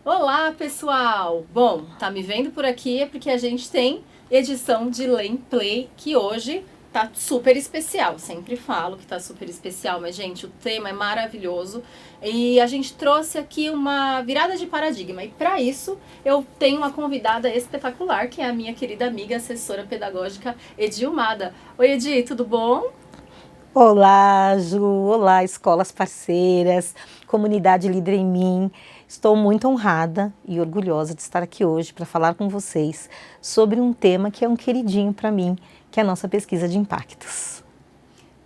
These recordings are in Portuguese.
Olá, pessoal! Bom, tá me vendo por aqui é porque a gente tem edição de Lem Play que hoje tá super especial. Sempre falo que tá super especial, mas gente, o tema é maravilhoso e a gente trouxe aqui uma virada de paradigma. E para isso, eu tenho uma convidada espetacular, que é a minha querida amiga assessora pedagógica Edilmada. Oi, Edi, tudo bom? Olá, Ju. Olá, escolas parceiras, comunidade Líder em Mim. Estou muito honrada e orgulhosa de estar aqui hoje para falar com vocês sobre um tema que é um queridinho para mim, que é a nossa pesquisa de impactos.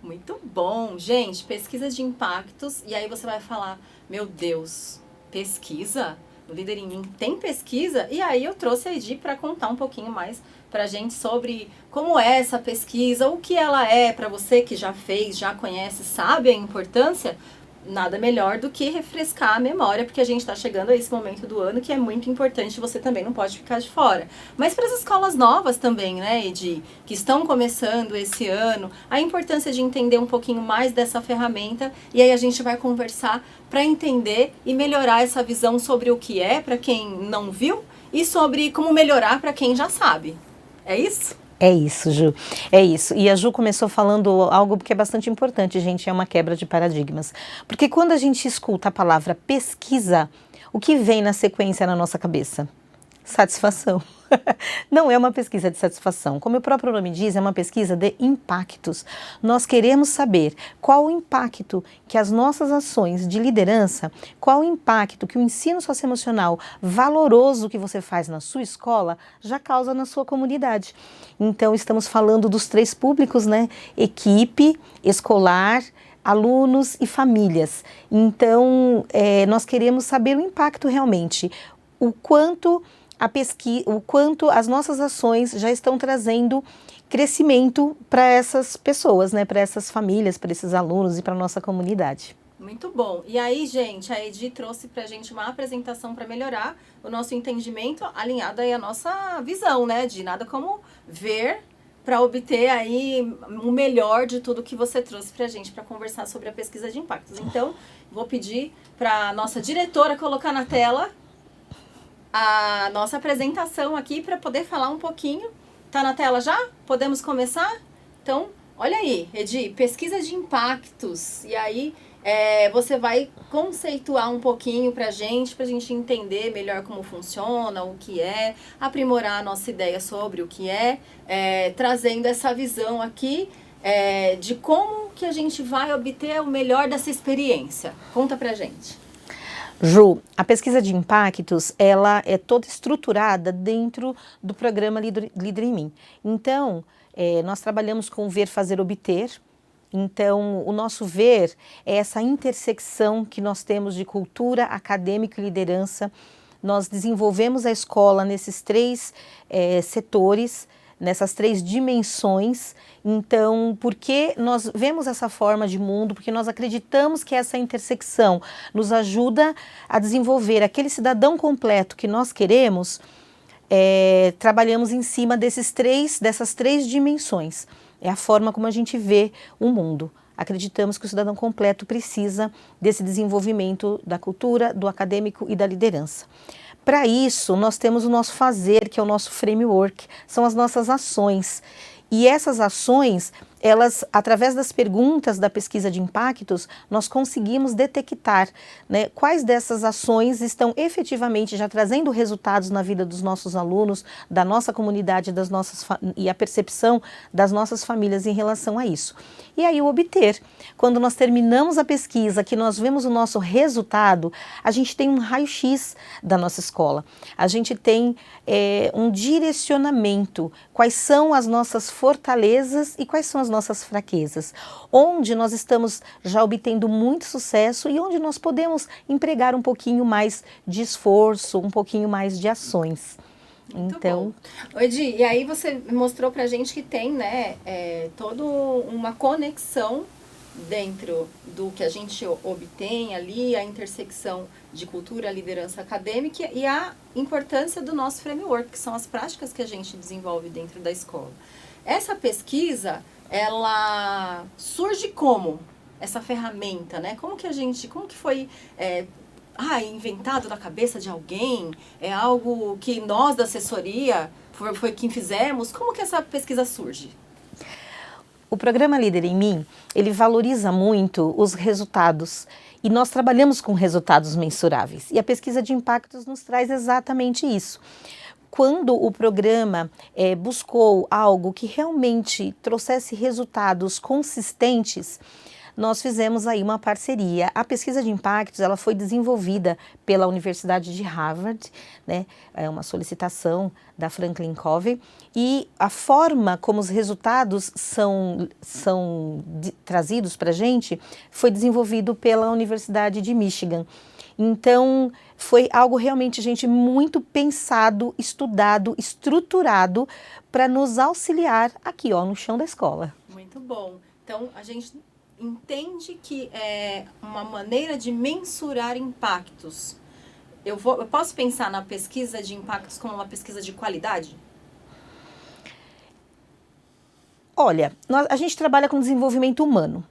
Muito bom, gente, pesquisa de impactos, e aí você vai falar, meu Deus, pesquisa? No Líder em Mim tem pesquisa? E aí eu trouxe a Edi para contar um pouquinho mais pra gente sobre como é essa pesquisa, o que ela é, para você que já fez, já conhece, sabe a importância. Nada melhor do que refrescar a memória, porque a gente está chegando a esse momento do ano que é muito importante, você também não pode ficar de fora. Mas para as escolas novas também, né, Edi, que estão começando esse ano, a importância de entender um pouquinho mais dessa ferramenta, e aí a gente vai conversar para entender e melhorar essa visão sobre o que é, para quem não viu, e sobre como melhorar para quem já sabe. É isso? É isso, Ju. É isso. E a Ju começou falando algo que é bastante importante, gente, é uma quebra de paradigmas. Porque quando a gente escuta a palavra pesquisa, o que vem na sequência na nossa cabeça? Satisfação. Não é uma pesquisa de satisfação. Como o próprio nome diz, é uma pesquisa de impactos. Nós queremos saber qual o impacto que as nossas ações de liderança, qual o impacto que o ensino socioemocional valoroso que você faz na sua escola já causa na sua comunidade. Então, estamos falando dos três públicos, né? Equipe, escolar, alunos e famílias. Então, nós queremos saber o impacto realmente, o quanto o quanto as nossas ações já estão trazendo crescimento para essas pessoas, né, para essas famílias, para esses alunos e para a nossa comunidade. Muito bom. E aí, gente, a Edi trouxe pra gente uma apresentação para melhorar o nosso entendimento, alinhado aí à nossa visão, né? De nada como ver para obter aí o melhor de tudo que você trouxe pra gente para conversar sobre a pesquisa de impactos. Então, vou pedir para nossa diretora colocar na tela a nossa apresentação aqui para poder falar um pouquinho. Tá na tela já? Podemos começar? Então, olha aí, Edi, pesquisa de impactos. E aí você vai conceituar um pouquinho para a gente entender melhor como funciona, o que é, aprimorar a nossa ideia sobre o que trazendo essa visão aqui de como que a gente vai obter o melhor dessa experiência. Conta pra gente. Ju, a pesquisa de impactos, ela é toda estruturada dentro do programa Líder em Mim. Então, nós trabalhamos com ver, fazer, obter. Então, o nosso ver é essa intersecção que nós temos de cultura, acadêmico e liderança. Nós desenvolvemos a escola nesses três setores, nessas três dimensões. Então, porque nós vemos essa forma de mundo, porque nós acreditamos que essa intersecção nos ajuda a desenvolver aquele cidadão completo que nós queremos, trabalhamos em cima dessas três dimensões. É a forma como a gente vê o mundo. Acreditamos que o cidadão completo precisa desse desenvolvimento da cultura, do acadêmico e da liderança. Para isso, nós temos o nosso fazer, que é o nosso framework, são as nossas ações. E essas ações, elas, através das perguntas da pesquisa de impactos, nós conseguimos detectar, né, quais dessas ações estão efetivamente já trazendo resultados na vida dos nossos alunos, da nossa comunidade, e a percepção das nossas famílias em relação a isso. E aí o obter. Quando nós terminamos a pesquisa, que nós vemos o nosso resultado, a gente tem um raio-x da nossa escola. A gente tem um direcionamento, quais são as nossas fortalezas e quais são as nossas fraquezas, onde nós estamos já obtendo muito sucesso e onde nós podemos empregar um pouquinho mais de esforço, um pouquinho mais de ações. Muito então, bom. Edi, e aí você mostrou pra gente que tem, né, toda uma conexão dentro do que a gente obtém ali, a intersecção de cultura, liderança acadêmica e a importância do nosso framework, que são as práticas que a gente desenvolve dentro da escola. Essa pesquisa, ela surge como? Essa ferramenta, né? Como que foi inventado da cabeça de alguém? É algo que nós da assessoria foi quem fizemos? Como que essa pesquisa surge? O programa Líder em Mim, ele valoriza muito os resultados e nós trabalhamos com resultados mensuráveis. E a pesquisa de impactos nos traz exatamente isso. Quando o programa buscou algo que realmente trouxesse resultados consistentes, nós fizemos aí uma parceria. A pesquisa de impactos, ela foi desenvolvida pela Universidade de Harvard, né? É uma solicitação da Franklin Covey, e a forma como os resultados são trazidos para a gente foi desenvolvido pela Universidade de Michigan. Então, foi algo realmente, gente, muito pensado, estudado, estruturado para nos auxiliar aqui, no chão da escola. Muito bom. Então, a gente entende que é uma maneira de mensurar impactos. Eu posso pensar na pesquisa de impactos como uma pesquisa de qualidade? Olha, a gente trabalha com desenvolvimento humano.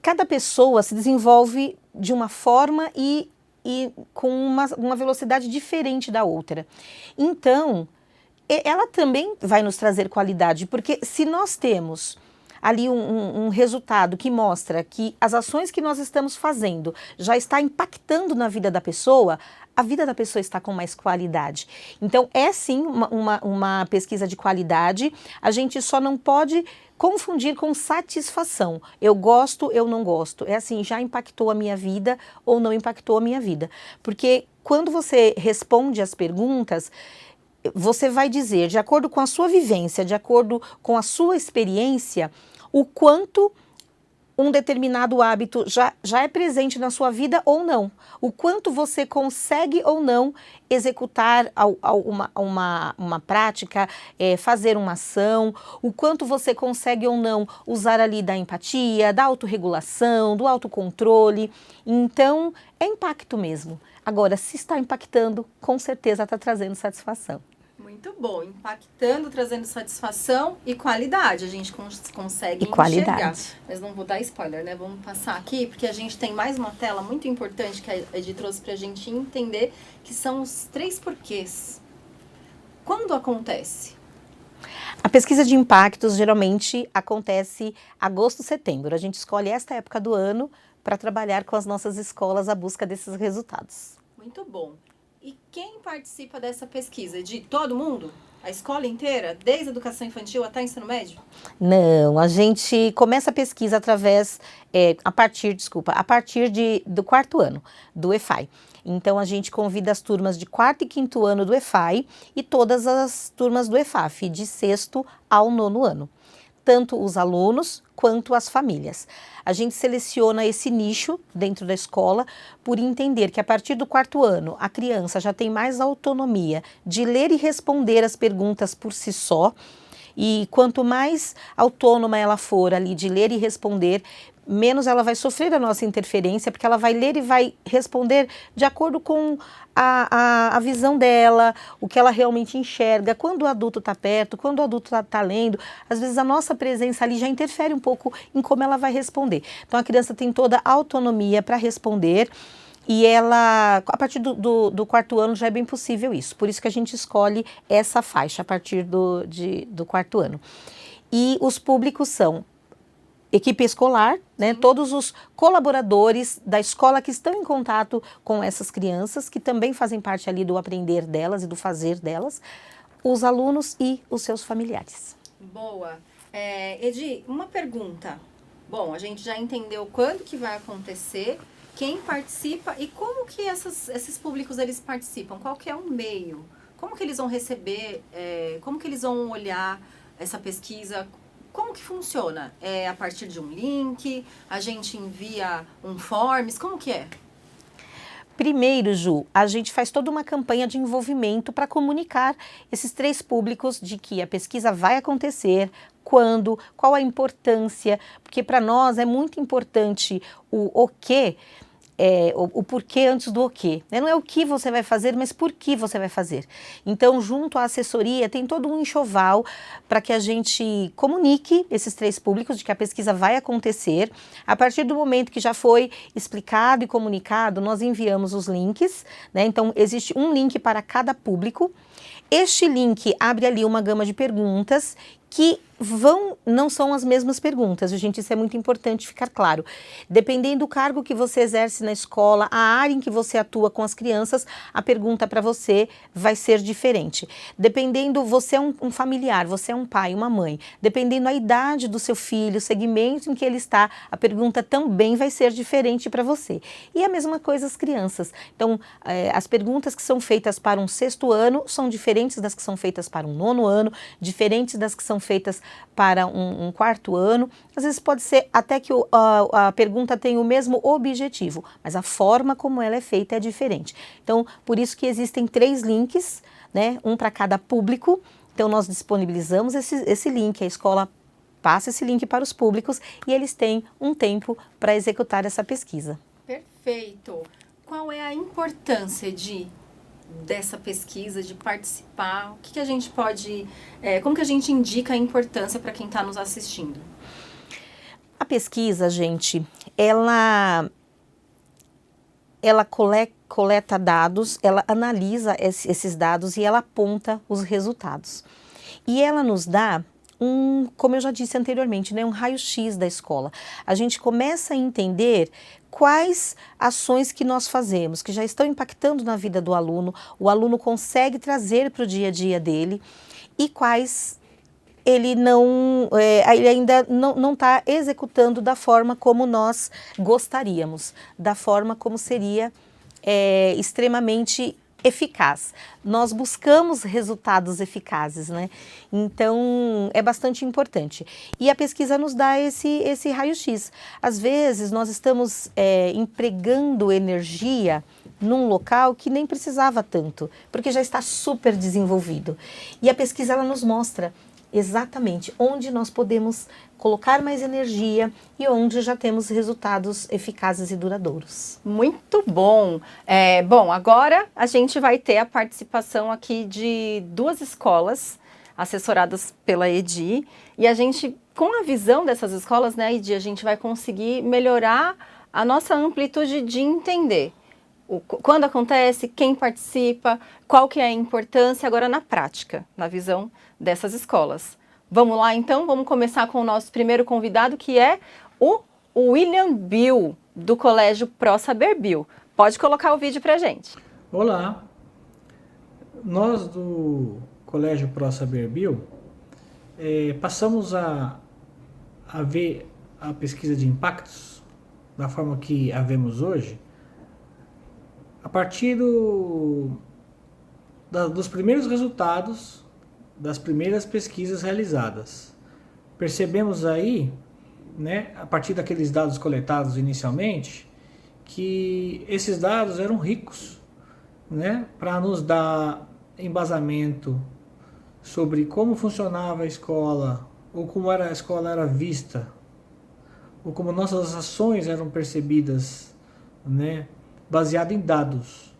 Cada pessoa se desenvolve de uma forma e com uma velocidade diferente da outra. Então, ela também vai nos trazer qualidade, porque se nós temos ali um resultado que mostra que as ações que nós estamos fazendo já está impactando na vida da pessoa, a vida da pessoa está com mais qualidade. Então, é sim uma pesquisa de qualidade, a gente só não pode confundir com satisfação. Eu gosto, eu não gosto. É assim, já impactou a minha vida ou não impactou a minha vida. Porque quando você responde as perguntas, você vai dizer, de acordo com a sua vivência, de acordo com a sua experiência, o quanto um determinado hábito já é presente na sua vida ou não. O quanto você consegue ou não executar uma prática, fazer uma ação, o quanto você consegue ou não usar ali da empatia, da autorregulação, do autocontrole. Então, é impacto mesmo. Agora, se está impactando, com certeza está trazendo satisfação. Muito bom, impactando, trazendo satisfação e qualidade, a gente consegue enxergar. Mas não vou dar spoiler, né? Vamos passar aqui, porque a gente tem mais uma tela muito importante que a Edi trouxe pra gente entender, que são os 3 porquês. Quando acontece? A pesquisa de impactos geralmente acontece agosto, setembro. A gente escolhe esta época do ano para trabalhar com as nossas escolas a busca desses resultados. Muito bom. E quem participa dessa pesquisa? De todo mundo? A escola inteira? Desde a educação infantil até o ensino médio? Não, a gente começa a pesquisa a partir do 4º ano do EFAI. Então, a gente convida as turmas de 4º e 5º ano do EFAI e todas as turmas do EFAF, de 6º ao 9º ano. Tanto os alunos quanto as famílias. A gente seleciona esse nicho dentro da escola por entender que a partir do 4º ano a criança já tem mais autonomia de ler e responder as perguntas por si só, e quanto mais autônoma ela for ali de ler e responder, menos ela vai sofrer a nossa interferência, porque ela vai ler e vai responder de acordo com a visão dela, o que ela realmente enxerga, quando o adulto está perto, quando o adulto está lendo. Às vezes a nossa presença ali já interfere um pouco em como ela vai responder. Então a criança tem toda a autonomia para responder, e ela, a partir do 4º ano já é bem possível isso. Por isso que a gente escolhe essa faixa a partir do 4º ano. E os públicos são equipe escolar, né, todos os colaboradores da escola que estão em contato com essas crianças, que também fazem parte ali do aprender delas e do fazer delas, os alunos e os seus familiares. Boa. Edi, uma pergunta. Bom, a gente já entendeu quando que vai acontecer, quem participa e como que esses públicos eles participam, qual que é o meio, como que eles vão receber, como que eles vão olhar essa pesquisa. Como que funciona? É a partir de um link? A gente envia um forms? Como que é? Primeiro, Ju, a gente faz toda uma campanha de envolvimento para comunicar esses 3 públicos de que a pesquisa vai acontecer, quando, qual a importância, porque para nós é muito importante o quê. o porquê antes do o quê, né? Não é o que você vai fazer, mas por que você vai fazer. Então, junto à assessoria, tem todo um enxoval para que a gente comunique esses 3 públicos de que a pesquisa vai acontecer. A partir do momento que já foi explicado e comunicado, nós enviamos os links, né? Então, existe um link para cada público. Este link abre ali uma gama de perguntas que não são as mesmas perguntas, gente, isso é muito importante ficar claro. Dependendo do cargo que você exerce na escola, a área em que você atua com as crianças, a pergunta para você vai ser diferente. Dependendo, você é um familiar, você é um pai, uma mãe, dependendo da idade do seu filho, o segmento em que ele está, a pergunta também vai ser diferente para você. E a mesma coisa as crianças. Então, as perguntas que são feitas para um 6º ano são diferentes das que são feitas para um 9º ano, diferentes das que são feitas para um 4º ano. Às vezes pode ser até que a pergunta tenha o mesmo objetivo, mas a forma como ela é feita é diferente. Então, por isso que existem 3 links, né, um para cada público. Então, nós disponibilizamos esse link, a escola passa esse link para os públicos e eles têm um tempo para executar essa pesquisa. Perfeito. Qual é a importância dessa pesquisa, de participar? O que a gente pode, como que a gente indica a importância para quem está nos assistindo? A pesquisa, gente, ela coleta dados, ela analisa esses dados e ela aponta os resultados. E ela nos dá como eu já disse anteriormente, né, um raio-x da escola. A gente começa a entender quais ações que nós fazemos, que já estão impactando na vida do aluno, o aluno consegue trazer para o dia a dia dele, e quais ele ainda não está executando da forma como nós gostaríamos, da forma como seria extremamente eficaz. Nós buscamos resultados eficazes, né? Então, é bastante importante. E a pesquisa nos dá esse raio-x. Às vezes, nós estamos empregando energia num local que nem precisava tanto, porque já está super desenvolvido. E a pesquisa, ela nos mostra exatamente onde nós podemos colocar mais energia e onde já temos resultados eficazes e duradouros. Muito bom! Bom, agora a gente vai ter a participação aqui de 2 escolas assessoradas pela EDI, e a gente, com a visão dessas escolas, né, EDI, a gente vai conseguir melhorar a nossa amplitude de entender quando acontece, quem participa, qual que é a importância agora na prática, na visão dessas escolas. Vamos lá então, vamos começar com o nosso primeiro convidado, que é o William Bill, do Colégio ProSaber Bill. Pode colocar o vídeo pra gente. Olá, nós do Colégio ProSaber Bill passamos a ver a pesquisa de impactos da forma que a vemos hoje, a partir dos primeiros resultados das primeiras pesquisas realizadas. Percebemos aí, né, a partir daqueles dados coletados inicialmente, que esses dados eram ricos, né, para nos dar embasamento sobre como funcionava a escola, ou como a escola era vista, ou como nossas ações eram percebidas, né, baseado em dados,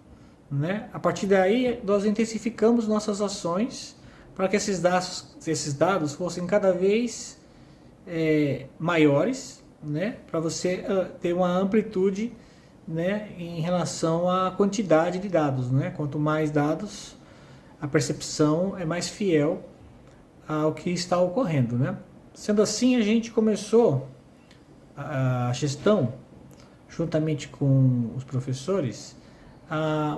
né? A partir daí, nós intensificamos nossas ações para que esses dados fossem cada vez maiores, né? Para você ter uma amplitude, né, em relação à quantidade de dados, né? Quanto mais dados, a percepção é mais fiel ao que está ocorrendo, né? Sendo assim, a gente começou a gestão, juntamente com os professores,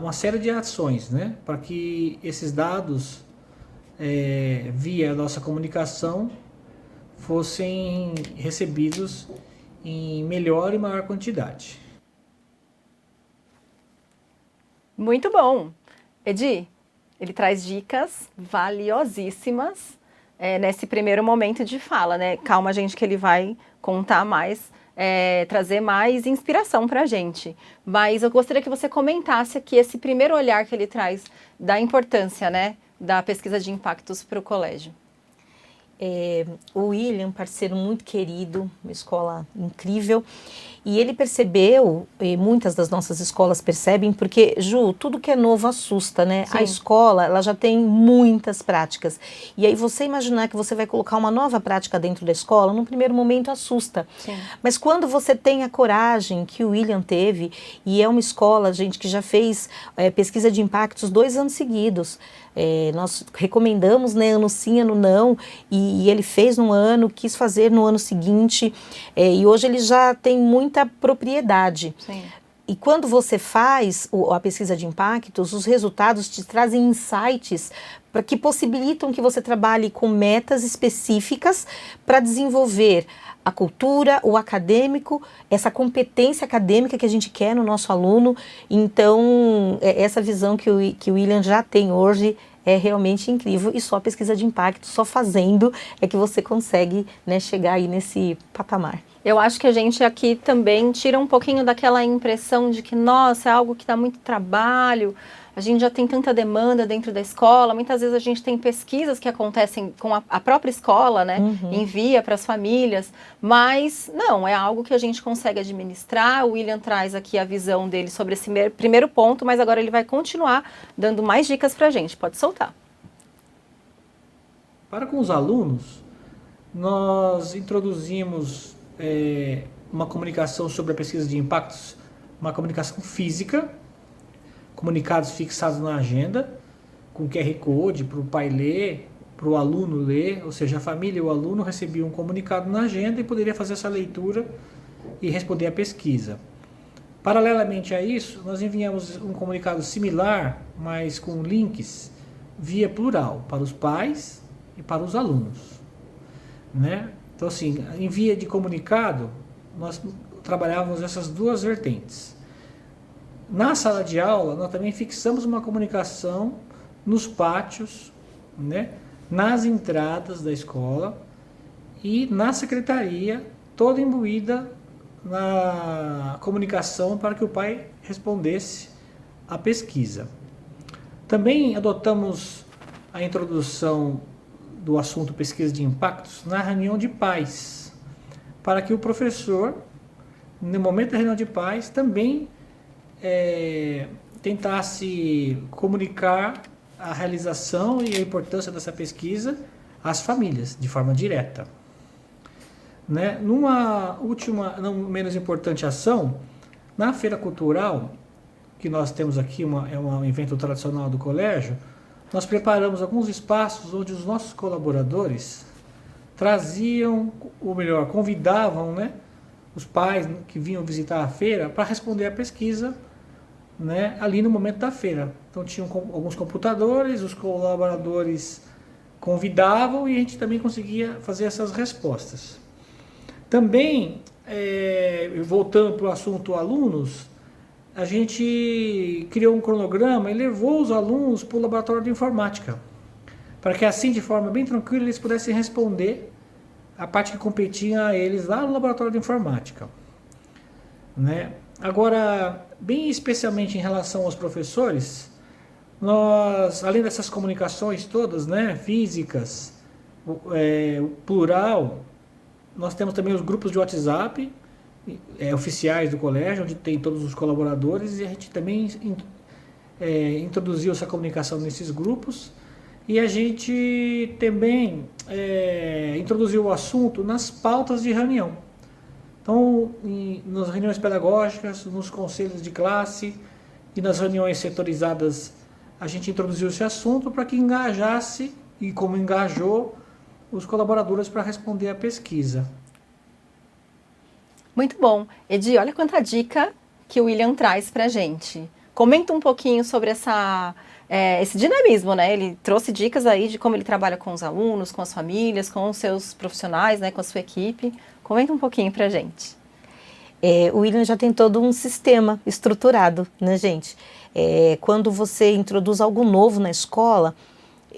uma série de ações, né, para que esses dados, via a nossa comunicação, fossem recebidos em melhor e maior quantidade. Muito bom! Edi, ele traz dicas valiosíssimas nesse primeiro momento de fala, né? Calma, gente, que ele vai contar mais, trazer mais inspiração para a gente. Mas eu gostaria que você comentasse aqui esse primeiro olhar que ele traz da importância, né, da pesquisa de impactos para o colégio. O William, parceiro muito querido, uma escola incrível, e ele percebeu, e muitas das nossas escolas percebem, porque, Ju, tudo que é novo assusta, né? Sim. A escola, ela já tem muitas práticas, e aí você imaginar que você vai colocar uma nova prática dentro da escola, num primeiro momento assusta. Sim. Mas quando você tem a coragem que o William teve, e é uma escola, gente, que já fez pesquisa de impactos 2 anos seguidos, nós recomendamos, né, ano sim, ano não, e ele fez no ano, quis fazer no ano seguinte, e hoje ele já tem muita propriedade. Sim. E quando você faz a pesquisa de impactos, os resultados te trazem insights que possibilitam que você trabalhe com metas específicas para desenvolver a cultura, o acadêmico, essa competência acadêmica que a gente quer no nosso aluno. Então, essa visão que o William já tem hoje é realmente incrível, e só a pesquisa de impacto, só fazendo, é que você consegue, né, chegar aí nesse patamar. Eu acho que a gente aqui também tira um pouquinho daquela impressão de que, nossa, é algo que dá muito trabalho, a gente já tem tanta demanda dentro da escola, muitas vezes a gente tem pesquisas que acontecem com a própria escola, né, envia para as famílias, mas não, é algo que a gente consegue administrar. O William traz aqui a visão dele sobre esse primeiro ponto, mas agora ele vai continuar dando mais dicas para a gente, pode soltar. Para com os alunos, nós introduzimos uma comunicação sobre a pesquisa de impactos, uma comunicação física, comunicados fixados na agenda, com QR Code para o pai ler, para o aluno ler, ou seja, a família e o aluno recebiam um comunicado na agenda e poderia fazer essa leitura e responder à pesquisa. Paralelamente a isso, nós enviamos um comunicado similar, mas com links via plural, para os pais e para os alunos, né? Então, assim, em via de comunicado, nós trabalhávamos essas duas vertentes. Na sala de aula, nós também fixamos uma comunicação nos pátios, né, nas entradas da escola e na secretaria, toda imbuída na comunicação para que o pai respondesse à pesquisa. Também adotamos a introdução do assunto pesquisa de impactos na reunião de pais, para que o professor, no momento da reunião de pais, também tentasse comunicar a realização e a importância dessa pesquisa às famílias, de forma direta. Né? Numa última, não menos importante ação, na Feira Cultural, que nós temos aqui, é um evento tradicional do colégio, nós preparamos alguns espaços onde os nossos colaboradores traziam, ou melhor, convidavam, né, os pais que vinham visitar a feira para responder à pesquisa, né, ali no momento da feira. Então tinham alguns computadores, os colaboradores convidavam e a gente também conseguia fazer essas respostas. Também, voltando para o assunto alunos, a gente criou um cronograma e levou os alunos para o laboratório de informática, para que assim, de forma bem tranquila, eles pudessem responder a parte que competia a eles lá no laboratório de informática, né? Agora, bem especialmente em relação aos professores, nós, além dessas comunicações todas, né, físicas, plural, nós temos também os grupos de WhatsApp, oficiais do colégio, onde tem todos os colaboradores, e a gente também introduziu essa comunicação nesses grupos, e a gente também introduziu o assunto nas pautas de reunião. Então, nas reuniões pedagógicas, nos conselhos de classe e nas reuniões setorizadas, a gente introduziu esse assunto para que engajasse, e como engajou, os colaboradores para responder à pesquisa. Muito bom. Edi, olha quanta dica que o William traz para a gente. Comenta um pouquinho sobre esse dinamismo, né? Ele trouxe dicas aí de como ele trabalha com os alunos, com as famílias, com os seus profissionais, né? Com a sua equipe. Comenta um pouquinho para a gente. O William já tem todo um sistema estruturado, né, gente? Quando você introduz algo novo na escola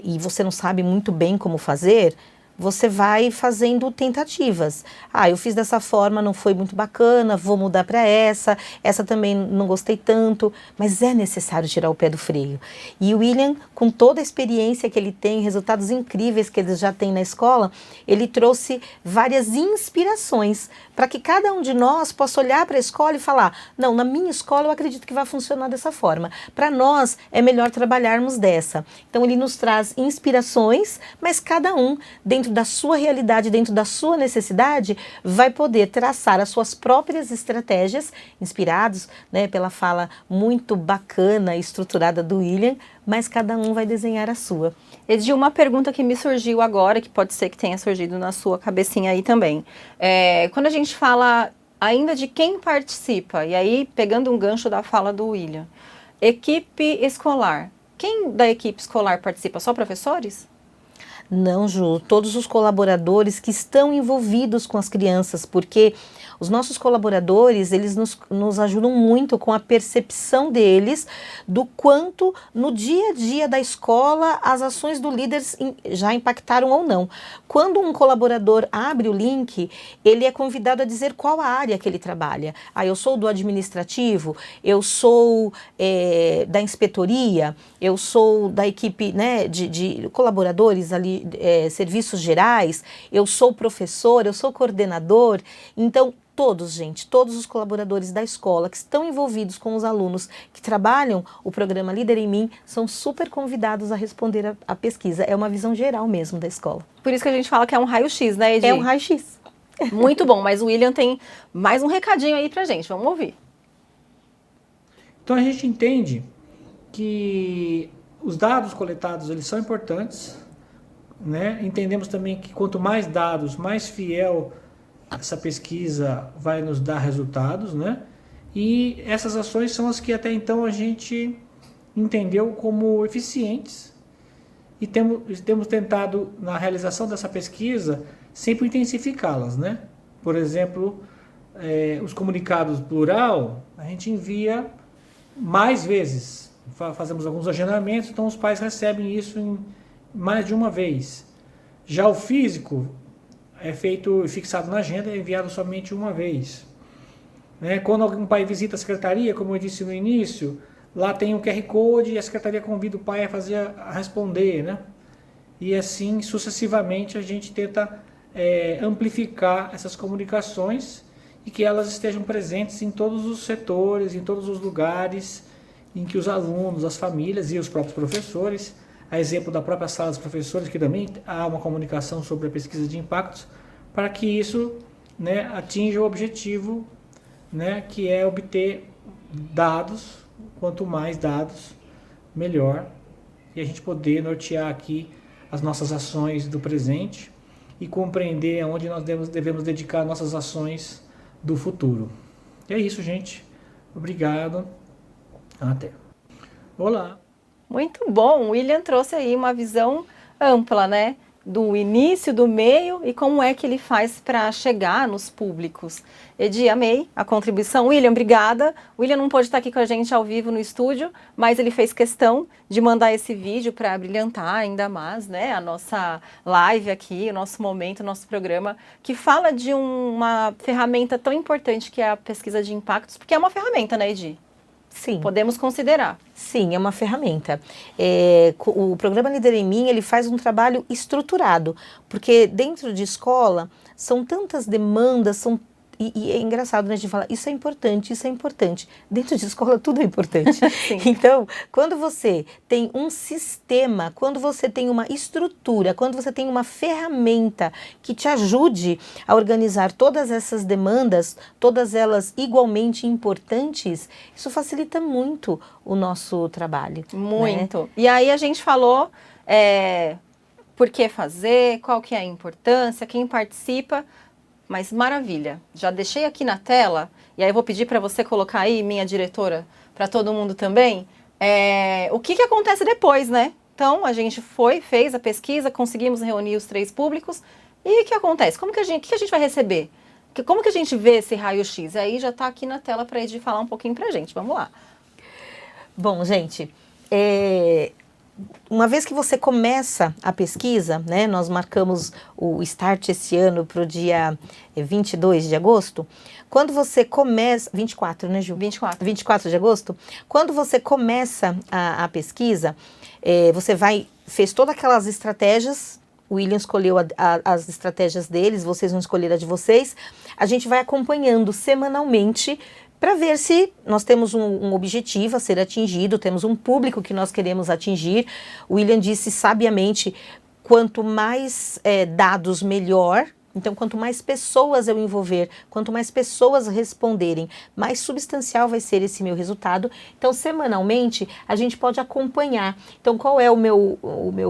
e você não sabe muito bem como fazer, você vai fazendo tentativas. Ah, eu fiz dessa forma, não foi muito bacana, vou mudar para essa também não gostei tanto, mas é necessário tirar o pé do freio. E o William, com toda a experiência que ele tem, resultados incríveis que ele já tem na escola, ele trouxe várias inspirações para que cada um de nós possa olhar para a escola e falar, não, na minha escola eu acredito que vai funcionar dessa forma. Para nós é melhor trabalharmos dessa. Então ele nos traz inspirações, mas cada um, dentro da sua realidade, dentro da sua necessidade, vai poder traçar as suas próprias estratégias, inspirados, né, pela fala muito bacana e estruturada do William, mas cada um vai desenhar a sua. Edi, uma pergunta que me surgiu agora, que pode ser que tenha surgido na sua cabecinha aí também. Quando a gente fala ainda de quem participa, e aí pegando um gancho da fala do William, equipe escolar. Quem da equipe escolar participa? Só professores? Não, Ju, todos os colaboradores que estão envolvidos com as crianças, porque os nossos colaboradores, eles nos ajudam muito com a percepção deles do quanto no dia a dia da escola as ações do líder já impactaram ou não. Quando um colaborador abre o link, ele é convidado a dizer qual a área que ele trabalha. Ah, eu sou do administrativo, eu sou da inspetoria, eu sou da equipe, né, de colaboradores ali, serviços gerais, eu sou professor, eu sou coordenador. Então, todos os colaboradores da escola que estão envolvidos com os alunos que trabalham o programa Líder em Mim são super convidados a responder a pesquisa. É uma visão geral mesmo da escola. Por isso que a gente fala que é um raio-x, né, Edi? É um raio-x. Muito bom, mas o William tem mais um recadinho aí pra gente, vamos ouvir. Então a gente entende que os dados coletados, eles são importantes, né? Entendemos também que quanto mais dados, mais fiel essa pesquisa vai nos dar resultados, né? E essas ações são as que até então a gente entendeu como eficientes e temos tentado, na realização dessa pesquisa, sempre intensificá-las, né? Por exemplo, os comunicados plural, a gente envia mais vezes, fazemos alguns agendamentos, então os pais recebem isso em mais de uma vez. Já o físico é feito e fixado na agenda, é enviado somente uma vez. Quando algum pai visita a secretaria, como eu disse no início, lá tem um QR Code e a secretaria convida o pai a responder, né? E assim sucessivamente a gente tenta amplificar essas comunicações e que elas estejam presentes em todos os setores, em todos os lugares em que os alunos, as famílias e os próprios professores, a exemplo da própria sala dos professores, que também há uma comunicação sobre a pesquisa de impactos, para que isso, né, atinja o objetivo, né, que é obter dados, quanto mais dados, melhor, e a gente poder nortear aqui as nossas ações do presente e compreender aonde nós devemos dedicar nossas ações do futuro. E é isso, gente. Obrigado. Até. Olá. Muito bom, o William trouxe aí uma visão ampla, né? Do início, do meio e como é que ele faz para chegar nos públicos. Edi, amei a contribuição. William, obrigada. O William não pôde estar aqui com a gente ao vivo no estúdio, mas ele fez questão de mandar esse vídeo para brilhantar ainda mais, né? A nossa live aqui, o nosso momento, o nosso programa, que fala de uma ferramenta tão importante que é a pesquisa de impactos, porque é uma ferramenta, né, Edi? Sim. Podemos considerar. Sim, é uma ferramenta. O programa Líder em Mim, ele faz um trabalho estruturado, porque dentro de escola são tantas demandas, e é engraçado, né, a gente fala, isso é importante, isso é importante. Dentro de escola tudo é importante. Então, quando você tem um sistema, quando você tem uma estrutura, quando você tem uma ferramenta que te ajude a organizar todas essas demandas, todas elas igualmente importantes, isso facilita muito o nosso trabalho. Muito. Né? E aí a gente falou por que fazer, qual que é a importância, quem participa. Mas maravilha, já deixei aqui na tela, e aí eu vou pedir para você colocar aí, minha diretora, para todo mundo também, o que acontece depois, né? Então, a gente fez a pesquisa, conseguimos reunir os 3 públicos, e o que acontece? O que a gente vai receber? Como que a gente vê esse raio-x? Aí já está aqui na tela para Edi falar um pouquinho para a gente, vamos lá. Bom, gente, uma vez que você começa a pesquisa, né, nós marcamos o start esse ano para o dia 22 de agosto, quando você começa, 24, né, Ju? 24 de agosto, quando você começa a pesquisa, você fez todas aquelas estratégias, o William escolheu as estratégias deles, vocês vão escolher a de vocês, a gente vai acompanhando semanalmente para ver se nós temos um objetivo a ser atingido, temos um público que nós queremos atingir. O William disse sabiamente, quanto mais dados, melhor. Então, quanto mais pessoas eu envolver, quanto mais pessoas responderem, mais substancial vai ser esse meu resultado. Então, semanalmente, a gente pode acompanhar. Então, qual é o meu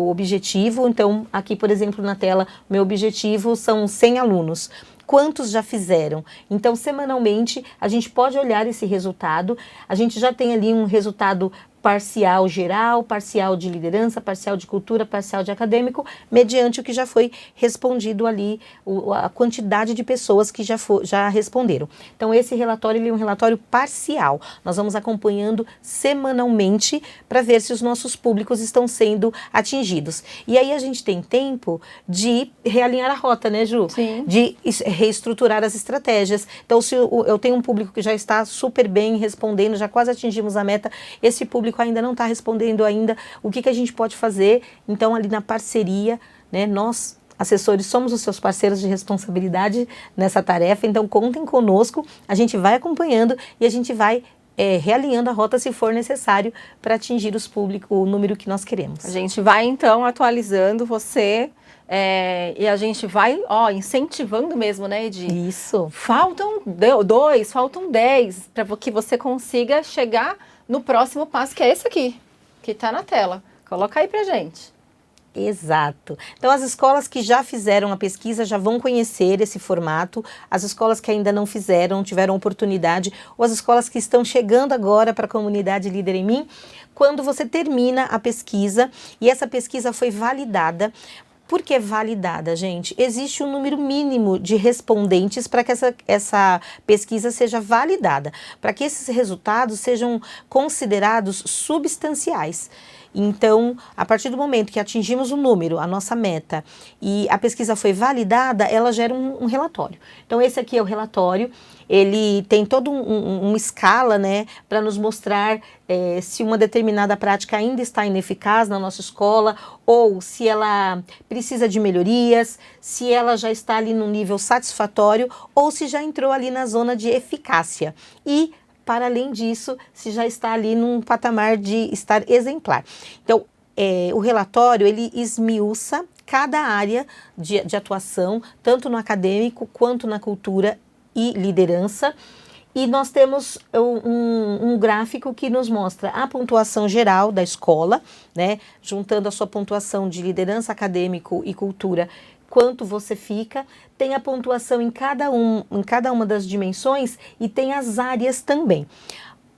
objetivo? Então, aqui, por exemplo, na tela, meu objetivo são 100 alunos. Quantos já fizeram? Então, semanalmente, a gente pode olhar esse resultado. A gente já tem ali um resultado parcial geral, parcial de liderança, parcial de cultura, parcial de acadêmico, mediante o que já foi respondido ali, a quantidade de pessoas que já responderam. Então, esse relatório ele é um relatório parcial. Nós vamos acompanhando semanalmente para ver se os nossos públicos estão sendo atingidos. E aí a gente tem tempo de realinhar a rota, né, Ju? Sim. De reestruturar as estratégias. Então, se eu tenho um público que já está super bem respondendo, já quase atingimos a meta, esse público ainda não está respondendo ainda, o que a gente pode fazer? Então, ali na parceria, né, nós, assessores, somos os seus parceiros de responsabilidade nessa tarefa, então contem conosco, a gente vai acompanhando e a gente vai realinhando a rota se for necessário para atingir o número que nós queremos. A gente vai, então, atualizando você e a gente vai, incentivando mesmo, né, Edi? Isso. Faltam 2, faltam 10, para que você consiga chegar no próximo passo, que é esse aqui, que está na tela. Coloca aí pra gente. Exato. Então, as escolas que já fizeram a pesquisa já vão conhecer esse formato. As escolas que ainda não fizeram, tiveram oportunidade, ou as escolas que estão chegando agora para a comunidade Líder em Mim, quando você termina a pesquisa e essa pesquisa foi validada. Por que validada, gente? Existe um número mínimo de respondentes para que essa pesquisa seja validada, para que esses resultados sejam considerados substanciais. Então, a partir do momento que atingimos o número, a nossa meta, e a pesquisa foi validada, ela gera um relatório. Então, esse aqui é o relatório. Ele tem toda uma escala, né, para nos mostrar se uma determinada prática ainda está ineficaz na nossa escola ou se ela precisa de melhorias, se ela já está ali num nível satisfatório ou se já entrou ali na zona de eficácia. E, para além disso, se já está ali num patamar de estar exemplar. Então, o relatório, ele esmiuça cada área de atuação, tanto no acadêmico quanto na cultura e liderança, e nós temos um gráfico que nos mostra a pontuação geral da escola, né, juntando a sua pontuação de liderança, acadêmico e cultura, quanto você fica, tem a pontuação em cada uma das dimensões e tem as áreas também.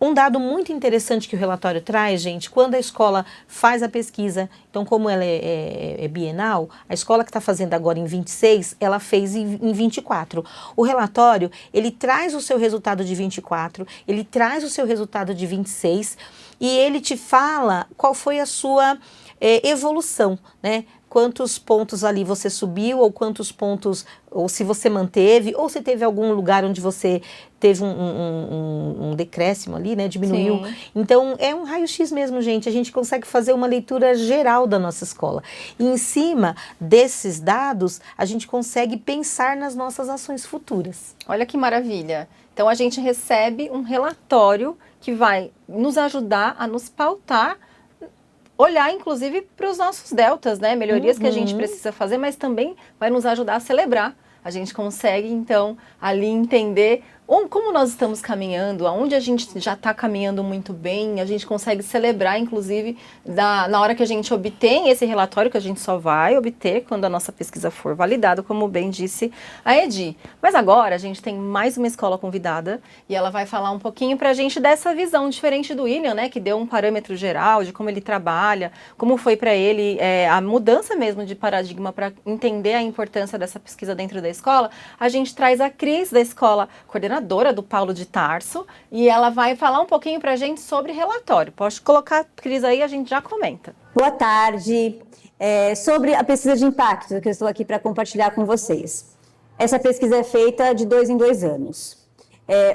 Um dado muito interessante que o relatório traz, gente, quando a escola faz a pesquisa, então como ela é bienal, a escola que está fazendo agora em 26, ela fez em 24. O relatório, ele traz o seu resultado de 24, ele traz o seu resultado de 26 e ele te fala qual foi a sua evolução, né? Quantos pontos ali você subiu, ou quantos pontos, ou se você manteve, ou se teve algum lugar onde você teve um decréscimo ali, né, diminuiu. Sim. Então, é um raio-x mesmo, gente, a gente consegue fazer uma leitura geral da nossa escola. E em cima desses dados, a gente consegue pensar nas nossas ações futuras. Olha que maravilha! Então, a gente recebe um relatório que vai nos ajudar a nos pautar, olhar, inclusive, para os nossos deltas, né? Melhorias que a gente precisa fazer, mas também vai nos ajudar a celebrar. A gente consegue, então, ali entender como nós estamos caminhando, aonde a gente já está caminhando muito bem, a gente consegue celebrar, inclusive, na hora que a gente obtém esse relatório, que a gente só vai obter quando a nossa pesquisa for validada, como bem disse a Edi. Mas agora a gente tem mais uma escola convidada e ela vai falar um pouquinho para a gente dessa visão diferente do William, né, que deu um parâmetro geral de como ele trabalha, como foi para ele a mudança mesmo de paradigma para entender a importância dessa pesquisa dentro da escola. A gente traz a Cris da escola coordenadora do Paulo de Tarso, e ela vai falar um pouquinho para a gente sobre relatório. Pode colocar, Cris, aí, a gente já comenta. Boa tarde. Sobre a pesquisa de impacto que eu estou aqui para compartilhar com vocês. Essa pesquisa é feita de 2 em 2 anos.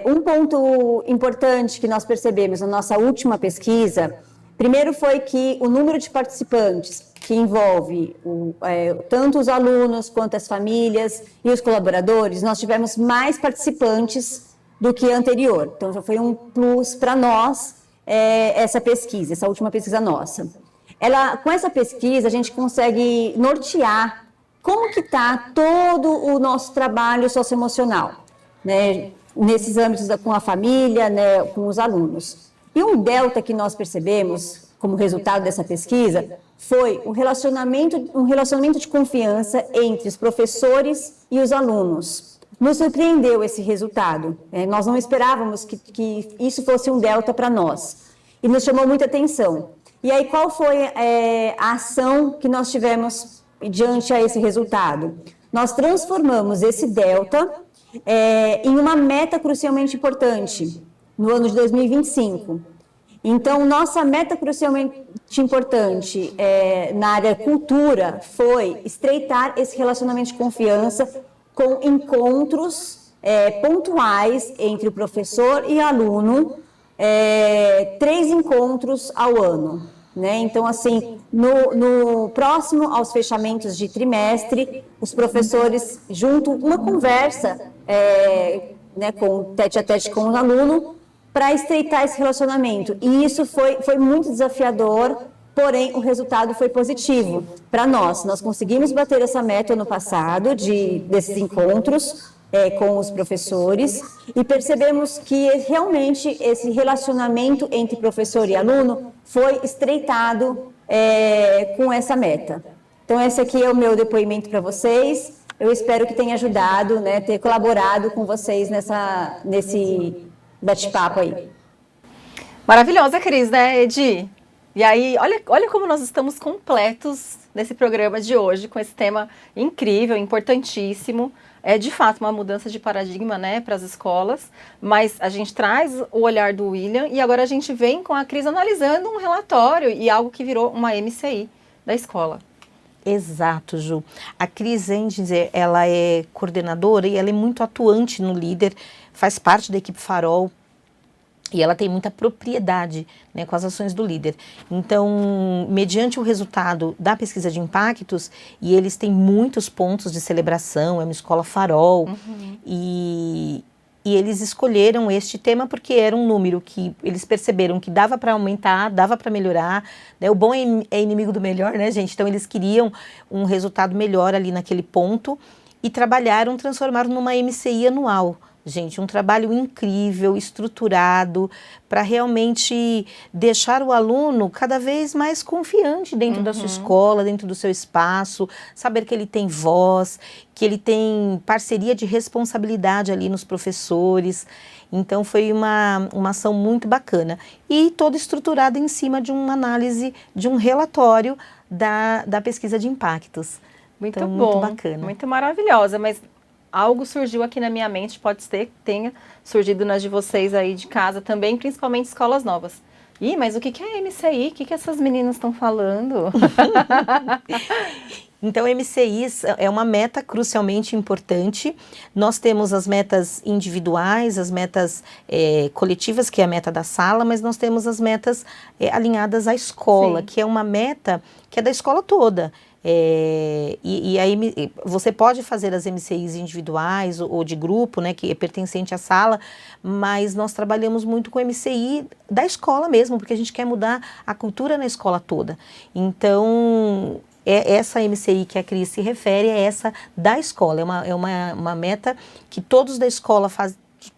Um ponto importante que nós percebemos na nossa última pesquisa, primeiro foi que o número de participantes, que envolve tanto os alunos quanto as famílias e os colaboradores, nós tivemos mais participantes do que a anterior. Então, já foi um plus para nós essa pesquisa, essa última pesquisa nossa. Com essa pesquisa, a gente consegue nortear como que está todo o nosso trabalho socioemocional, né, nesses âmbitos com a família, né, com os alunos. E um delta que nós percebemos como resultado dessa pesquisa foi um relacionamento de confiança entre os professores e os alunos. Nos surpreendeu esse resultado. Nós não esperávamos que isso fosse um delta para nós. E nos chamou muita atenção. E aí, qual foi a ação que nós tivemos diante a esse resultado? Nós transformamos esse delta em uma meta crucialmente importante no ano de 2025. Então, nossa meta crucialmente importante na área cultura foi estreitar esse relacionamento de confiança com encontros pontuais entre o professor e aluno, 3 encontros ao ano. Né? Então, assim, no próximo aos fechamentos de trimestre, os professores, uma conversa né, tete a tete com o aluno, para estreitar esse relacionamento. E isso foi muito desafiador, porém o resultado foi positivo para nós. Nós conseguimos bater essa meta ano passado desses encontros com os professores e percebemos que realmente esse relacionamento entre professor e aluno foi estreitado com essa meta. Então, esse aqui é o meu depoimento para vocês. Eu espero que tenha ajudado, né, ter colaborado com vocês nesse bate-papo aí. Maravilhosa, Cris, né, Edi? E aí, olha como nós estamos completos nesse programa de hoje, com esse tema incrível, importantíssimo. É, de fato, uma mudança de paradigma, né, para as escolas, mas a gente traz o olhar do William e agora a gente vem com a Cris analisando um relatório e algo que virou uma MCI da escola. Exato, Ju. A Cris Endinger, ela é coordenadora e ela é muito atuante no líder, faz parte da equipe Farol e ela tem muita propriedade, né, com as ações do líder. Então, mediante o resultado da pesquisa de impactos, e eles têm muitos pontos de celebração, é uma escola Farol, e eles escolheram este tema porque era um número que eles perceberam que dava para aumentar, dava para melhorar, né? O bom é inimigo do melhor, né, gente? Então, eles queriam um resultado melhor ali naquele ponto e transformaram numa MCI anual. Gente, um trabalho incrível, estruturado, para realmente deixar o aluno cada vez mais confiante dentro da sua escola, dentro do seu espaço, saber que ele tem voz, que ele tem parceria de responsabilidade ali nos professores. Então, foi uma ação muito bacana. E toda estruturada em cima de uma análise, de um relatório da pesquisa de impactos. Muito então, bom, muito bacana. Muito maravilhosa, mas algo surgiu aqui na minha mente, pode ser que tenha surgido nas de vocês aí de casa também, principalmente escolas novas. Ih, mas o que é MCI? O que essas meninas estão falando? Então, MCIs é uma meta crucialmente importante. Nós temos as metas individuais, as metas coletivas, que é a meta da sala, mas nós temos as metas alinhadas à escola, Sim. que é uma meta que é da escola toda. E aí você pode fazer as MCIs individuais ou de grupo, né, que é pertencente à sala, mas nós trabalhamos muito com MCI da escola mesmo, porque a gente quer mudar a cultura na escola toda. Então, essa MCI que a Cris se refere é essa da escola, é uma meta que todos da escola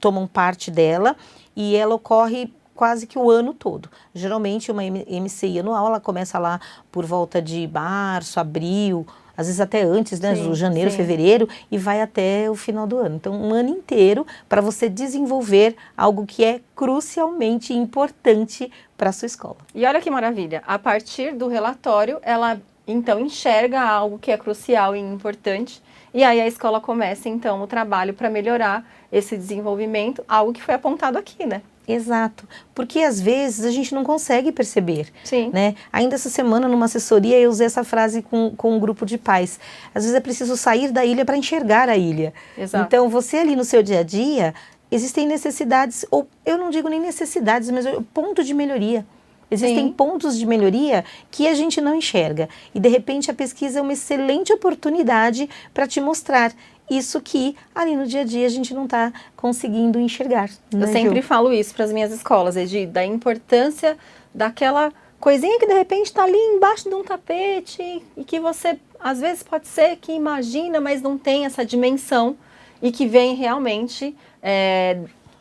tomam parte dela e ela ocorre quase que o ano todo. Geralmente uma MCI anual, ela começa lá por volta de março, abril, às vezes até antes, né, de janeiro, fevereiro, e vai até o final do ano. Então, um ano inteiro para você desenvolver algo que é crucialmente importante para a sua escola. E olha que maravilha, a partir do relatório, ela então enxerga algo que é crucial e importante, e aí a escola começa então o trabalho para melhorar esse desenvolvimento, algo que foi apontado aqui, né? Exato, porque às vezes a gente não consegue perceber, Sim. né? Ainda essa semana, numa assessoria, eu usei essa frase com um grupo de pais. Às vezes é preciso sair da ilha para enxergar a ilha. Exato. Então, você ali no seu dia a dia, existem necessidades, ou eu não digo nem necessidades, mas ponto de melhoria. Existem Sim. pontos de melhoria que a gente não enxerga. E, de repente, a pesquisa é uma excelente oportunidade para te mostrar isso que ali no dia a dia a gente não está conseguindo enxergar. Eu sempre falo isso para as minhas escolas, Edi, da importância daquela coisinha que de repente está ali embaixo de um tapete e que você, às vezes, pode ser que imagina, mas não tem essa dimensão e que vem realmente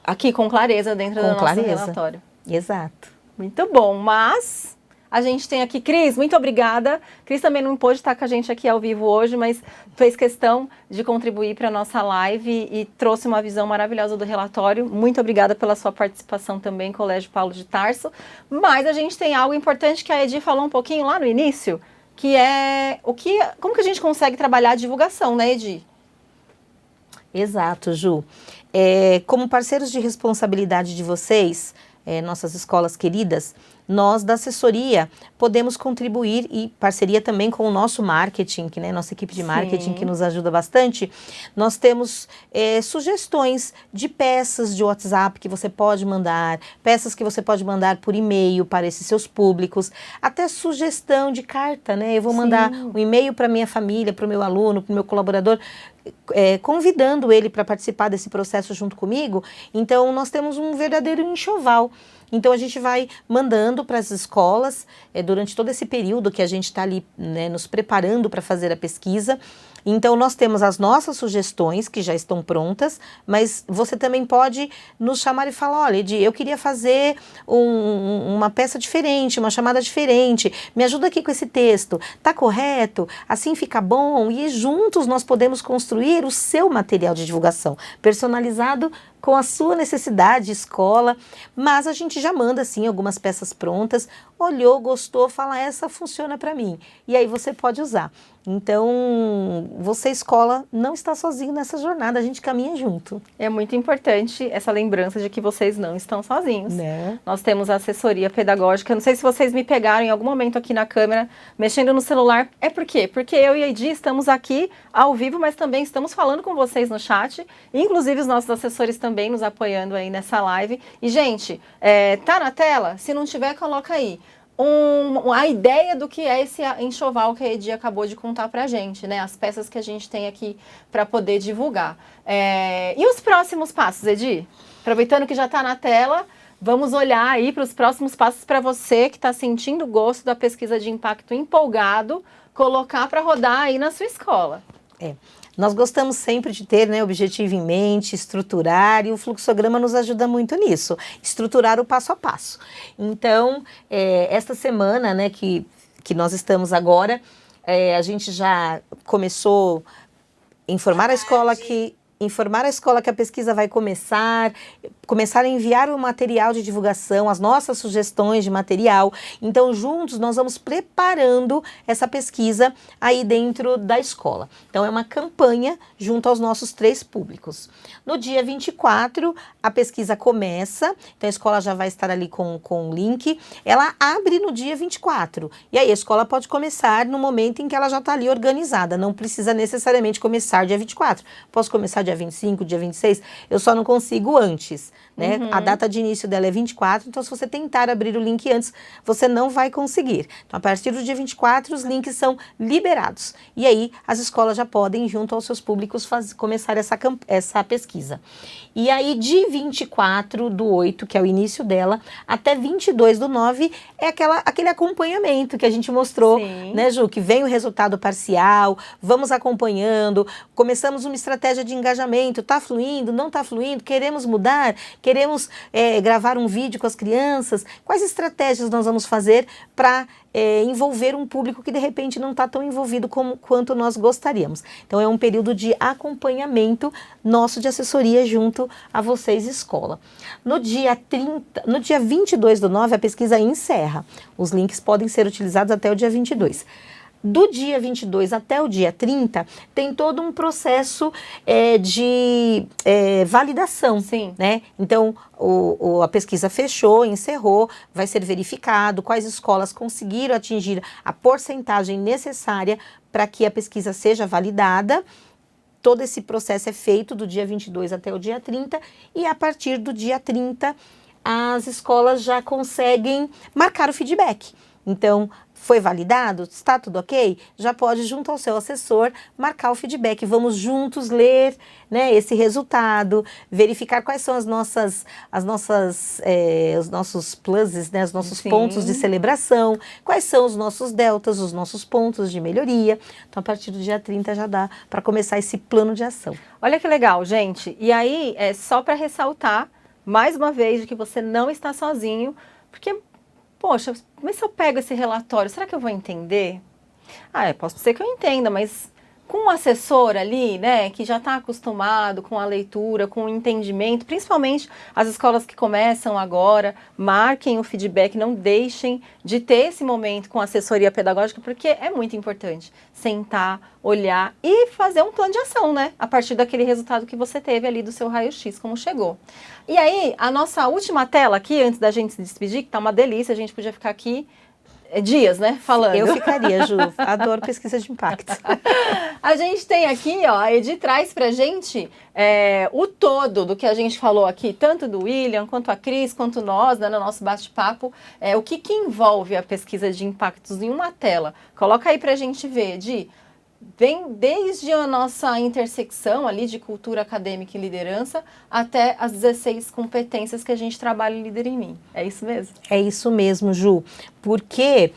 aqui com clareza dentro do nosso relatório. Exato. Muito bom, mas a gente tem aqui Cris, muito obrigada. Cris também não pôde estar com a gente aqui ao vivo hoje, mas fez questão de contribuir para a nossa live e trouxe uma visão maravilhosa do relatório. Muito obrigada pela sua participação também, Colégio Paulo de Tarso. Mas a gente tem algo importante que a Edi falou um pouquinho lá no início, que é como que a gente consegue trabalhar a divulgação, né, Edi? Exato, Ju. Como parceiros de responsabilidade de vocês, nossas escolas queridas, nós da assessoria podemos contribuir e parceria também com o nosso marketing, que, né, nossa equipe de marketing que nos ajuda bastante. Nós temos sugestões de peças de WhatsApp que você pode mandar, peças que você pode mandar por e-mail para esses seus públicos, até sugestão de carta, né? Eu vou mandar um e-mail para minha família, para o meu aluno, para o meu colaborador, convidando ele para participar desse processo junto comigo. Então, nós temos um verdadeiro enxoval. Então, a gente vai mandando para as escolas, durante todo esse período que a gente está ali, né, nos preparando para fazer a pesquisa. Então, nós temos as nossas sugestões, que já estão prontas, mas você também pode nos chamar e falar, olha, Edi, eu queria fazer uma peça diferente, uma chamada diferente, me ajuda aqui com esse texto, tá correto? Assim fica bom? E juntos nós podemos construir o seu material de divulgação, personalizado com a sua necessidade, escola, mas a gente já manda, assim, algumas peças prontas, olhou, gostou, fala, essa funciona para mim, e aí você pode usar. Então, você, escola, não está sozinho nessa jornada, a gente caminha junto. É muito importante essa lembrança de que vocês não estão sozinhos. Né? Nós temos a assessoria pedagógica, não sei se vocês me pegaram em algum momento aqui na câmera, mexendo no celular. Por quê? Porque eu e a Edi estamos aqui ao vivo, mas também estamos falando com vocês no chat, inclusive os nossos assessores também nos apoiando aí nessa live. E, gente, tá na tela? Se não tiver, coloca aí. A ideia do que é esse enxoval que a Edi acabou de contar pra gente, né? As peças que a gente tem aqui para poder divulgar. E os próximos passos, Edi? Aproveitando que já está na tela, vamos olhar aí para os próximos passos para você que está sentindo o gosto da pesquisa de impacto, empolgado, colocar para rodar aí na sua escola. Nós gostamos sempre de ter, né, objetivo em mente, estruturar, e o fluxograma nos ajuda muito nisso, estruturar o passo a passo. Então, esta semana, né, que nós estamos agora, a gente já começou a informar a escola que a pesquisa vai começar a enviar o material de divulgação, as nossas sugestões de material. Então, juntos, nós vamos preparando essa pesquisa aí dentro da escola. Então, é uma campanha junto aos nossos 3 públicos. No dia 24, a pesquisa começa, então a escola já vai estar ali com o link. Ela abre no dia 24, e aí a escola pode começar no momento em que ela já está ali organizada, não precisa necessariamente começar dia 24. Posso começar dia 25, dia 26, eu só não consigo antes, né? A data de início dela é 24, então se você tentar abrir o link antes, você não vai conseguir. Então, a partir do dia 24, os links são liberados. E aí, as escolas já podem, junto aos seus públicos, começar essa pesquisa. E aí, de 24/8, que é o início dela, até 22/9, é aquele acompanhamento que a gente mostrou, né, Ju? Que vem o resultado parcial, vamos acompanhando, começamos uma estratégia de engajamento, tá fluindo, não tá fluindo, queremos mudar, queremos gravar um vídeo com as crianças, quais estratégias nós vamos fazer para envolver um público que de repente não está tão envolvido quanto nós gostaríamos. Então é um período de acompanhamento nosso de assessoria junto a vocês, escola. No dia 22/9, a pesquisa encerra. Os links podem ser utilizados até o dia 22. Do dia 22 até o dia 30, tem todo um processo de validação. Sim. Né? Então, a pesquisa fechou, encerrou, vai ser verificado quais escolas conseguiram atingir a porcentagem necessária para que a pesquisa seja validada. Todo esse processo é feito do dia 22 até o dia 30 e a partir do dia 30 as escolas já conseguem marcar o feedback. Então, foi validado? Está tudo ok? Já pode, junto ao seu assessor, marcar o feedback. Vamos juntos ler, né, esse resultado, verificar quais são os nossos pluses, né, os nossos Sim. pontos de celebração, quais são os nossos deltas, os nossos pontos de melhoria. Então, a partir do dia 30 já dá para começar esse plano de ação. Olha que legal, gente. E aí, só para ressaltar, mais uma vez, de que você não está sozinho, porque, poxa, mas se eu pego esse relatório, será que eu vou entender? Posso ser que eu entenda, mas com um assessor ali, né, que já está acostumado com a leitura, com o entendimento, principalmente as escolas que começam agora, marquem o feedback, não deixem de ter esse momento com assessoria pedagógica, porque é muito importante sentar, olhar e fazer um plano de ação, né, a partir daquele resultado que você teve ali do seu raio-x, como chegou. E aí, a nossa última tela aqui, antes da gente se despedir, que tá uma delícia, a gente podia ficar aqui dias, né, falando. Eu ficaria, Ju. Adoro pesquisa de impacto. A gente tem aqui, ó, a Edi traz pra gente o todo do que a gente falou aqui, tanto do William, quanto a Cris, quanto nós, né, no nosso bate-papo, o que envolve a pesquisa de impactos em uma tela. Coloca aí pra gente ver, Edi. Vem desde a nossa intersecção ali de cultura acadêmica e liderança até as 16 competências que a gente trabalha em Líder em Mim. É isso mesmo? É isso mesmo, Ju. Porque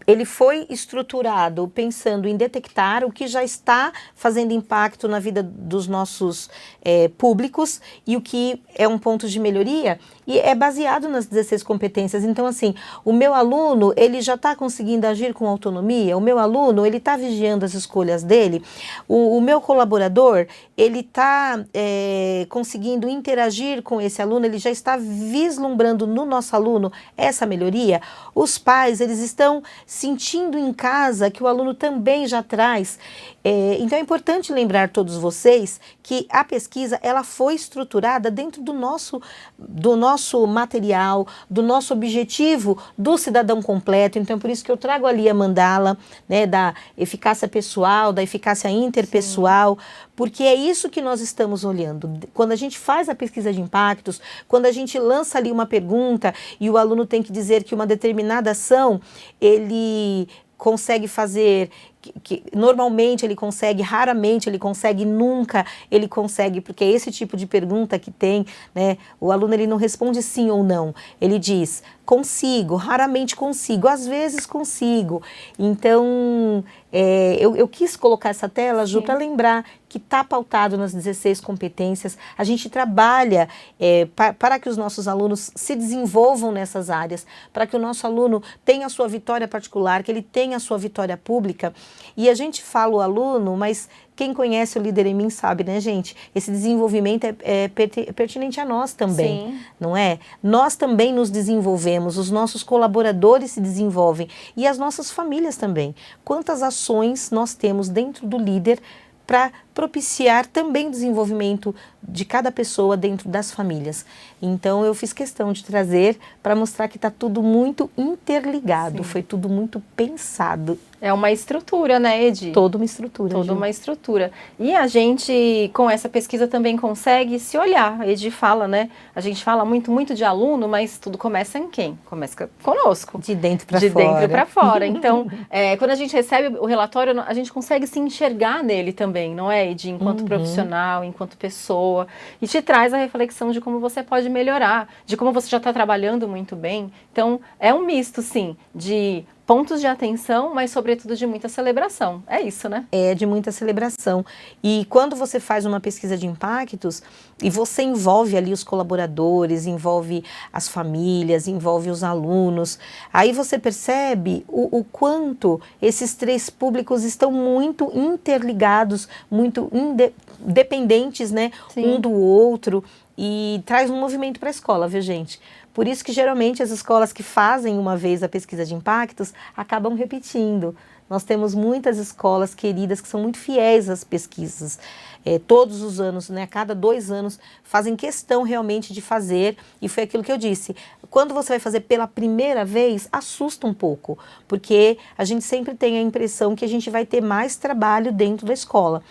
ele foi estruturado pensando em detectar o que já está fazendo impacto na vida dos nossos públicos e o que é um ponto de melhoria, e é baseado nas 16 competências. Então, assim, o meu aluno, ele já está conseguindo agir com autonomia, o meu aluno, ele está vigiando as escolhas dele, o meu colaborador, ele está conseguindo interagir com esse aluno, ele já está vislumbrando no nosso aluno essa melhoria. Os pais, eles estão sentindo em casa que o aluno também já traz. Então é importante lembrar todos vocês que a pesquisa, ela foi estruturada dentro do nosso material, do nosso objetivo do cidadão completo. Então é por isso que eu trago ali a mandala, né, da eficácia pessoal, da eficácia interpessoal. Sim. Porque é isso que nós estamos olhando. Quando a gente faz a pesquisa de impactos, quando a gente lança ali uma pergunta e o aluno tem que dizer que uma determinada ação ele consegue fazer, que normalmente ele consegue, raramente ele consegue, nunca ele consegue, porque é esse tipo de pergunta que tem, né? O aluno, ele não responde sim ou não, ele diz consigo, raramente consigo, às vezes consigo. Então, eu quis colocar essa tela, Ju, para lembrar que está pautado nas 16 competências. A gente trabalha para que os nossos alunos se desenvolvam nessas áreas, para que o nosso aluno tenha a sua vitória particular, que ele tenha a sua vitória pública. E a gente fala o aluno, mas quem conhece o Líder em Mim sabe, né, gente? Esse desenvolvimento é pertinente a nós também, sim, não é? Nós também nos desenvolvemos, os nossos colaboradores se desenvolvem e as nossas famílias também. Quantas ações nós temos dentro do líder para propiciar também o desenvolvimento de cada pessoa dentro das famílias. Então, eu fiz questão de trazer para mostrar que está tudo muito interligado, sim, foi tudo muito pensado. É uma estrutura, né, Edi? Toda uma estrutura. Toda uma estrutura. E a gente, com essa pesquisa, também consegue se olhar. A Edi fala, né? A gente fala muito de aluno, mas tudo começa em quem? Começa conosco. De dentro para fora. De dentro para fora. Então, quando a gente recebe o relatório, a gente consegue se enxergar nele também, não é, Edi? Enquanto profissional, enquanto pessoa. E te traz a reflexão de como você pode melhorar, de como você já está trabalhando muito bem. Então, é um misto, sim, de pontos de atenção, mas sobretudo de muita celebração. É isso, né? É, de muita celebração. E quando você faz uma pesquisa de impactos e você envolve ali os colaboradores, envolve as famílias, envolve os alunos, aí você percebe o quanto esses três públicos estão muito interligados, muito dependentes, né, sim, um do outro, e traz um movimento para a escola, viu, gente? Por isso que geralmente as escolas que fazem uma vez a pesquisa de impactos acabam repetindo, Nós temos muitas escolas queridas que são muito fiéis às pesquisas. Todos os anos, né, a cada 2 anos, fazem questão realmente de fazer, e foi aquilo que eu disse. Quando você vai fazer pela primeira vez, assusta um pouco, porque a gente sempre tem a impressão que a gente vai ter mais trabalho dentro da escola.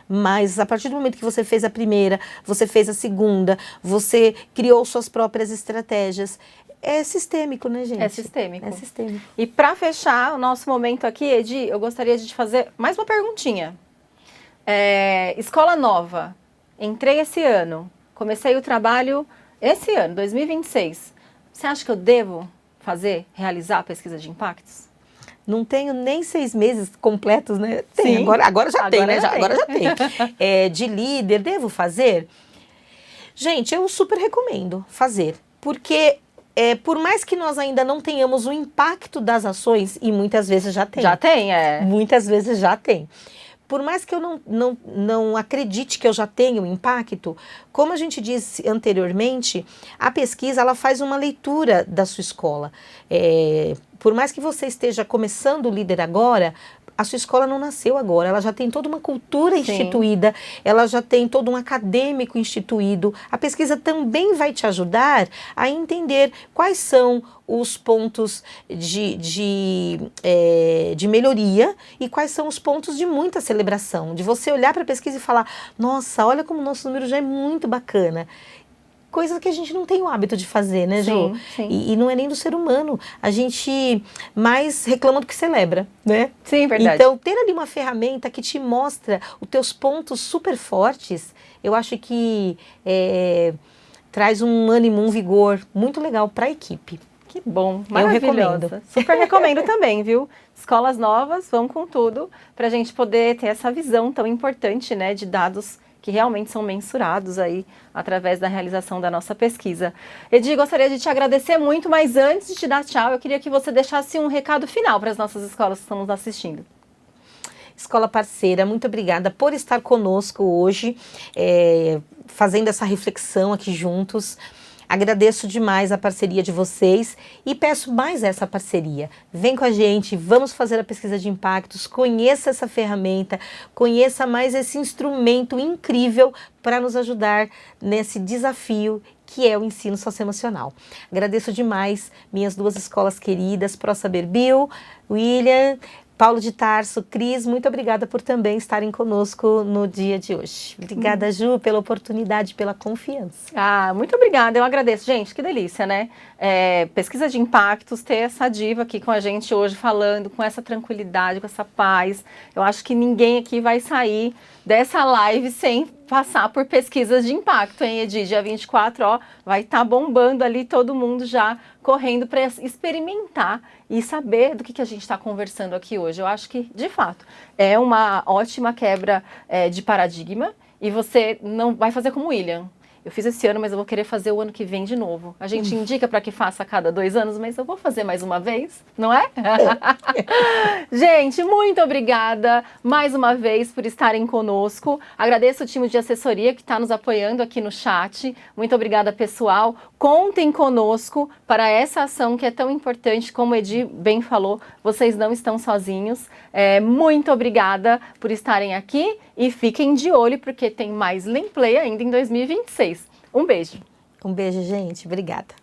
Mas a partir do momento que você fez a primeira, você fez a segunda, você criou suas próprias estratégias. É sistêmico, né, gente? É sistêmico. É sistêmico. E para fechar o nosso momento aqui, Edi, eu gostaria de te fazer mais uma perguntinha. Escola nova, entrei esse ano, comecei o trabalho esse ano, 2026. Você acha que eu devo realizar a pesquisa de impactos? Não tenho nem 6 meses completos, né? Tem, Sim. agora já tem, né? Agora já tem. tem. De líder, devo fazer? Gente, eu super recomendo fazer, porque por mais que nós ainda não tenhamos o impacto das ações, e muitas vezes já tem. Já tem, Muitas vezes já tem. Por mais que eu não acredite que eu já tenho impacto, como a gente disse anteriormente, a pesquisa ela faz uma leitura da sua escola. Por mais que você esteja começando o líder agora, a sua escola não nasceu agora, ela já tem toda uma cultura instituída, ela já tem todo um acadêmico instituído. A pesquisa também vai te ajudar a entender quais são os pontos de melhoria e quais são os pontos de muita celebração, de você olhar para a pesquisa e falar, nossa, olha como o nosso número já é muito bacana. Coisa que a gente não tem o hábito de fazer, né, Ju? Sim. E não é nem do ser humano. A gente mais reclama do que celebra, né? Sim, verdade. Então, ter ali uma ferramenta que te mostra os teus pontos super fortes, eu acho que traz um ânimo, um vigor muito legal para a equipe. Que bom, Eu recomendo. maravilhosa. Super recomendo também, viu? Escolas novas, vão com tudo, para a gente poder ter essa visão tão importante, né, de dados que realmente são mensurados aí através da realização da nossa pesquisa. Edi, gostaria de te agradecer muito, mas antes de te dar tchau, eu queria que você deixasse um recado final para as nossas escolas que estão nos assistindo. Escola parceira, muito obrigada por estar conosco hoje, fazendo essa reflexão aqui juntos. Agradeço demais a parceria de vocês e peço mais essa parceria. Vem com a gente, vamos fazer a pesquisa de impactos, conheça essa ferramenta, conheça mais esse instrumento incrível para nos ajudar nesse desafio que é o ensino socioemocional. Agradeço demais minhas 2 escolas queridas, ProSaber Bio, William, Paulo de Tarso, Cris, muito obrigada por também estarem conosco no dia de hoje. Obrigada, Ju, pela oportunidade, pela confiança. Muito obrigada, eu agradeço. Gente, que delícia, né? Pesquisa de impactos, ter essa diva aqui com a gente hoje, falando com essa tranquilidade, com essa paz. Eu acho que ninguém aqui vai sair dessa live sem passar por pesquisas de impacto, hein, Edi? Dia 24, ó, vai estar bombando ali, todo mundo já correndo para experimentar e saber do que a gente está conversando aqui hoje. Eu acho que, de fato, é uma ótima quebra de paradigma e você não vai fazer como o William. Eu fiz esse ano, mas eu vou querer fazer o ano que vem de novo. A gente indica para que faça a cada 2 anos, mas eu vou fazer mais uma vez, não é? Gente, muito obrigada mais uma vez por estarem conosco. Agradeço o time de assessoria que está nos apoiando aqui no chat. Muito obrigada, pessoal. Contem conosco para essa ação que é tão importante, como o Edi bem falou, vocês não estão sozinhos. Muito obrigada por estarem aqui e fiquem de olho porque tem mais Lemplay ainda em 2026. Um beijo. Um beijo, gente. Obrigada.